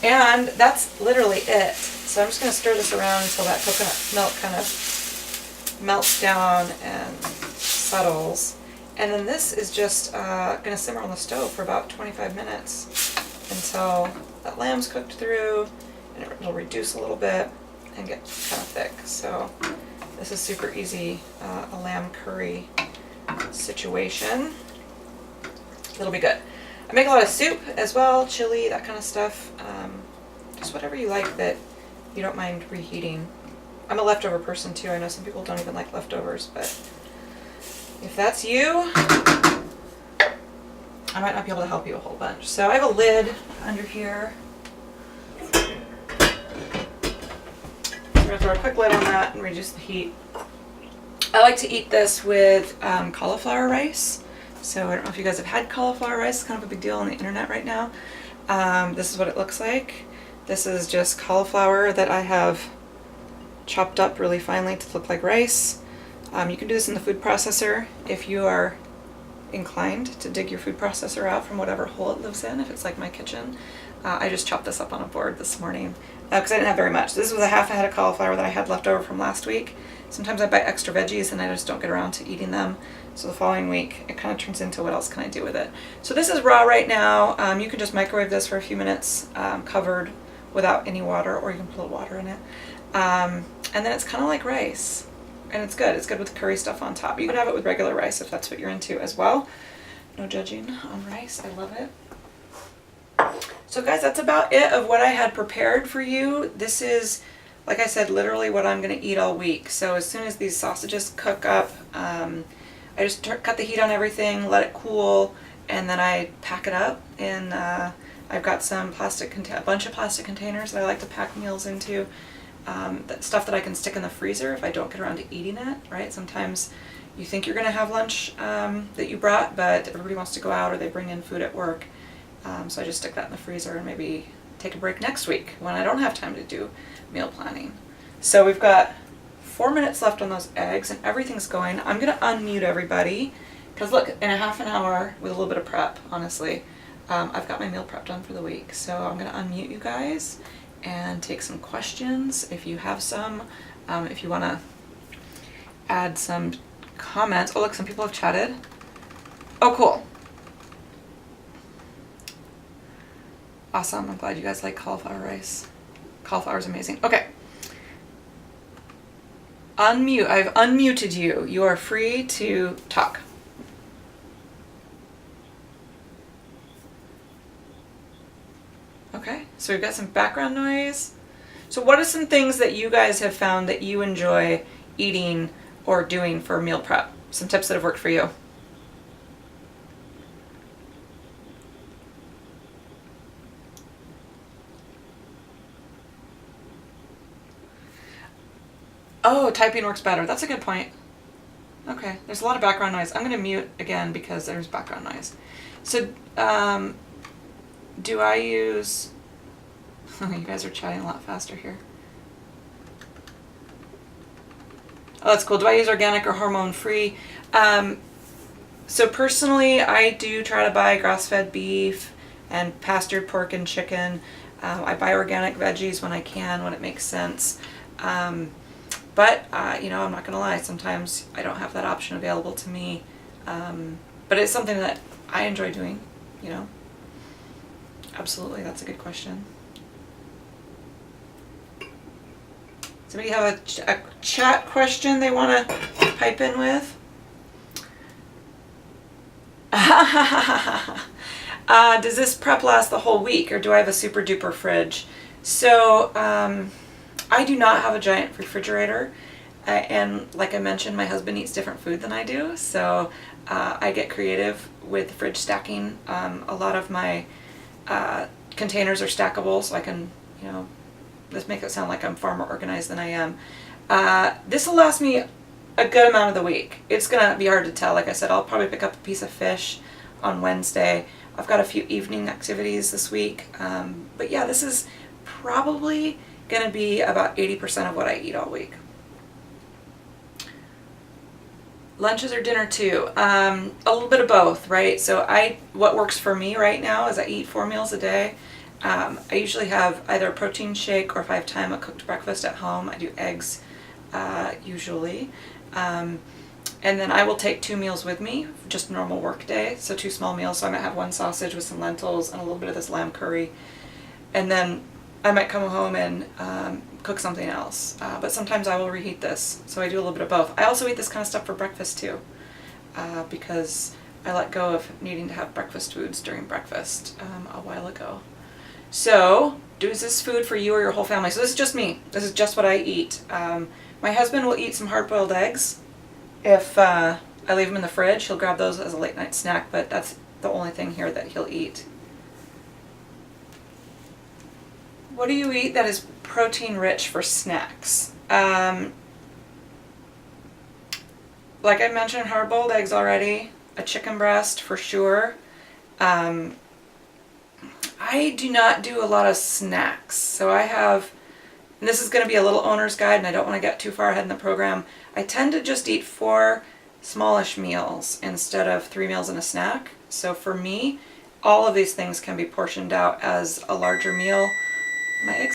And that's literally it. So I'm just going to stir this around until that coconut milk kind of melts down and settles. And then this is just going to simmer on the stove for about 25 minutes until that lamb's cooked through and it'll reduce a little bit and get kind of thick. So this is super easy, a lamb curry situation. It'll be good. I make a lot of soup as well, chili, that kind of stuff. Just whatever you like that you don't mind reheating. I'm a leftover person too. I know some people don't even like leftovers, but if that's you, I might not be able to help you a whole bunch. So I have a lid under here. I'm gonna throw a quick lid on that and reduce the heat. I like to eat this with cauliflower rice. So I don't know if you guys have had cauliflower rice. It's kind of a big deal on the internet right now. This is what it looks like. This is just cauliflower that I have chopped up really finely to look like rice. You can do this in the food processor if you are inclined to dig your food processor out from whatever hole it lives in, if it's like my kitchen. I just chopped this up on a board this morning because I didn't have very much. This was a half a head of cauliflower that I had left over from last week. Sometimes I buy extra veggies and I just don't get around to eating them. So the following week, it kind of turns into what else can I do with it. So this is raw right now. You can just microwave this for a few minutes, covered without any water, or you can put a little water in it. And then it's kind of like rice. And it's good. It's good with curry stuff on top. You can have it with regular rice if that's what you're into as well. No judging on rice. I love it. So guys, that's about it of what I had prepared for you. This is, like I said, literally what I'm going to eat all week. So as soon as these sausages cook up, I just cut the heat on everything, let it cool, and then I pack it up. And I've got some a bunch of plastic containers that I like to pack meals into. That stuff that I can stick in the freezer if I don't get around to eating it, right? Sometimes you think you're going to have lunch that you brought, but everybody wants to go out or they bring in food at work. So I just stick that in the freezer and maybe take a break next week when I don't have time to do meal planning. So we've got 4 minutes left on those eggs and everything's going. I'm going to unmute everybody because look, in a half an hour with a little bit of prep, honestly, I've got my meal prep done for the week. So I'm going to unmute you guys and take some questions if you have some. If you want to add some comments. Oh look, some people have chatted. Oh cool. Awesome. I'm glad you guys like cauliflower rice. Cauliflower is amazing. Okay. Unmute. I've unmuted you. You are free to talk. Okay, so we've got some background noise. So what are some things that you guys have found that you enjoy eating or doing for meal prep? Some tips that have worked for you. Oh, typing works better. That's a good point. Okay, there's a lot of background noise. I'm going to mute again because there's background noise. So, do I use... Oh, you guys are chatting a lot faster here. Oh, that's cool. Do I use organic or hormone-free? So personally, I do try to buy grass-fed beef and pastured pork and chicken. I buy organic veggies when I can, when it makes sense. But, you know, I'm not going to lie. Sometimes I don't have that option available to me. But it's something that I enjoy doing, you know. Absolutely, that's a good question. Somebody have a chat question they want to pipe in with? Does this prep last the whole week, or do I have a super duper fridge? So I do not have a giant refrigerator, and like I mentioned, my husband eats different food than I do, so I get creative with fridge stacking. A lot of my containers are stackable, so I can, you know, this makes it sound like I'm far more organized than I am. This will last me a good amount of the week. It's gonna be hard to tell. Like I said, I'll probably pick up a piece of fish on Wednesday. I've got a few evening activities this week. But yeah, this is probably gonna be about 80% of what I eat all week. Lunches or dinner too? A little bit of both, right? So what works for me right now is I eat 4 meals a day. I usually have either a protein shake, or if I have time, a cooked breakfast at home. I do eggs usually. And then I will take 2 meals with me, just normal work day, so 2 small meals. So I might have 1 sausage with some lentils and a little bit of this lamb curry. And then I might come home and cook something else. But sometimes I will reheat this, so I do a little bit of both. I also eat this kind of stuff for breakfast too, because I let go of needing to have breakfast foods during breakfast a while ago. So, is this food for you or your whole family? So this is just me. This is just what I eat. My husband will eat some hard-boiled eggs. If I leave them in the fridge, he'll grab those as a late night snack, but that's the only thing here that he'll eat. What do you eat that is protein rich for snacks? Like I mentioned, hard-boiled eggs already, a chicken breast for sure. I do not do a lot of snacks, so I have, and this is going to be a little owner's guide and I don't want to get too far ahead in the program, I tend to just eat 4 smallish meals instead of 3 meals and a snack. So for me, all of these things can be portioned out as a larger meal. My eggs